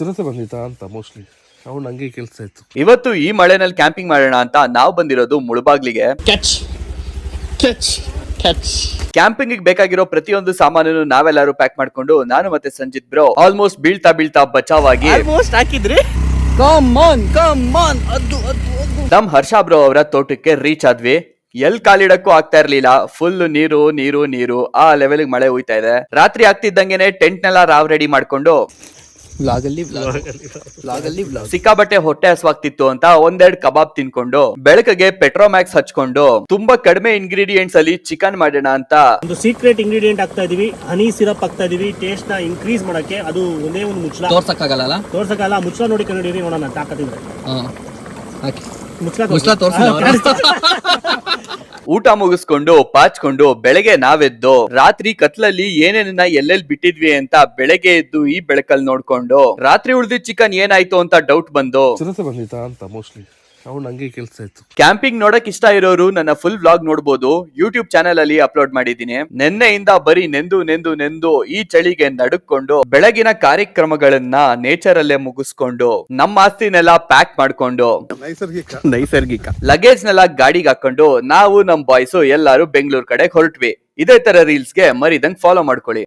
ಚಿರತೆ ಬಂದಿತ್ತಾ ಅಂತ ಮೋಸ್ಟ್ಲಿ ಅವ್ನು ಹಂಗೆ ಕೆಲಸ ಇತ್ತು. ಇವತ್ತು ಈ ಮಳೆನಲ್ಲಿ ಕ್ಯಾಂಪಿಂಗ್ ಮಾಡೋಣ ಅಂತ ನಾವು ಬಂದಿರೋದು ಮುಳಬಾಗ್ಲಿಗೆ. ಕ್ಯಾಂಪಿಂಗ್ ಬೇಕಾಗಿರೋ ಪ್ರತಿಯೊಂದು ಸಾಮಾನು ನಾವೆಲ್ಲರೂ ಪ್ಯಾಕ್ ಮಾಡ್ಕೊಂಡು ನಾನು ಮತ್ತೆ ಸಂಜಿತ್ ಬ್ರೋ ಆಲ್ಮೋಸ್ಟ್ ಬೀಳ್ತಾ ಬಚಾವಾಗಿ ಹಾಕಿದ್ರಿ. ನಮ್ ಹರ್ಷ ಬ್ರೋ ಅವರ ತೋಟಕ್ಕೆ ರೀಚ್ ಆದ್ವಿ. ಎಲ್ ಕಾಲಿಡಕ್ಕೂ ಆಗ್ತಾ ಇರ್ಲಿಲ್ಲ. ಫುಲ್ ನೀರು ಆ ಲೆವೆಲ್ ಮಳೆ ಹೋಯ್ತಾ ಇದೆ. ರಾತ್ರಿ ಆಗ್ತಿದ್ದಂಗೆನೆ ಟೆಂಟ್ ನೆಲ್ಲ ರಾವ್ ರೆಡಿ ಮಾಡ್ಕೊಂಡು ಸಿಕ್ಕಾಬಟ್ಟೆ ಹೊಟ್ಟೆ ಹಸ್ವಾಗ್ತಿತ್ತು ಅಂತ ಒಂದೆರಡು ಕಬಾಬ್ ತಿನ್ಕೊಂಡು ಬೆಳಕಿಗೆ ಪೆಟ್ರೋಮ್ಯಾಕ್ಸ್ ಹಚ್ಕೊಂಡು ತುಂಬಾ ಕಡಿಮೆ ಇಂಗ್ರೀಡಿಯೆಂಟ್ಸ್ ಅಲ್ಲಿ ಚಿಕನ್ ಮಾಡೋಣ ಅಂತ ಒಂದು ಸೀಕ್ರೆಟ್ ಇಂಗ್ರೀಡಿಯೆಂಟ್ ಹಾಕ್ತಾ ಇದೀವಿ. ಹನಿ ಸಿರಪ್ ಹಾಕ್ತಾ ಇದೀವಿ ಟೇಸ್ಟ್ ನ ಇನ್ಕ್ರೀಸ್ ಮಾಡಕ್ಕೆ. ಅದು ಒಂದೇ ಒಂದು ಮುಚ್ಚಳ ತೋರ್ಸಕ್ಕಾಗಲ್ಲ. ಮುಚ್ಚಳ ನೋಡಿ ಕಂಡಿರಿ ನೋಡೋಣ ಅಂತ ಹಾಕತಿದ್ರೆ ಊಟ ಮುಗಿಸ್ಕೊಂಡು ಪಾಚ್ಕೊಂಡು ಬೆಳಗ್ಗೆ ನಾವೆದ್ದು ರಾತ್ರಿ ಕತ್ಲಲ್ಲಿ ಏನೇನನ್ನ ಎಲ್ಲೆಲ್ಲಿ ಬಿಟ್ಟಿದ್ವಿ ಅಂತ ಬೆಳಗ್ಗೆ ಎದ್ದು ಈ ಬೆಳಕಲ್ಲಿ ನೋಡ್ಕೊಂಡು ರಾತ್ರಿ ಉಳಿದಿದ್ದ ಚಿಕನ್ ಏನಾಯ್ತು ಅಂತ ಡೌಟ್ ಬಂದು ಚಿರತೆ ಬಂದಿತ್ತಾ ಅಂತ ಮೋಸ್ಟ್ಲಿ ಅವ್ನು ಹಂಗೆ ಕೆಲಸ ಇತ್ತು. ಕ್ಯಾಂಪಿಂಗ್ ನೋಡಕ್ ಇಷ್ಟ ಇರೋರು ನನ್ನ ಫುಲ್ ವ್ಲಾಗ್ ನೋಡ್ಬೋದು. ಯೂಟ್ಯೂಬ್ ಚಾನೆಲ್ ಅಲ್ಲಿ ಅಪ್ಲೋಡ್ ಮಾಡಿದೀನಿ. ನೆನ್ನೆಯಿಂದ ಬರೀ ನೆಂದು ಈ ಚಳಿಗೆ ನಡುಕೊಂಡು ಬೆಳಗಿನ ಕಾರ್ಯಕ್ರಮಗಳನ್ನ ನೇಚರ್ ಅಲ್ಲೇ ಮುಗಿಸ್ಕೊಂಡು ನಮ್ಮ ಆಸ್ತಿನೆಲ್ಲ ಪ್ಯಾಕ್ ಮಾಡ್ಕೊಂಡು ನೈಸರ್ಗಿಕ ಲಗೇಜ್ ನೆಲ್ಲ ಗಾಡಿಗೆ ಹಾಕೊಂಡು ನಾವು ನಮ್ ಬಾಯ್ಸು ಎಲ್ಲಾರು ಬೆಂಗಳೂರು ಕಡೆ ಹೊರಟ್ವಿ. ಇದೇ ತರ ರೀಲ್ಸ್ಗೆ ಮರಿದಂಗ್ ಫಾಲೋ ಮಾಡ್ಕೊಳ್ಳಿ.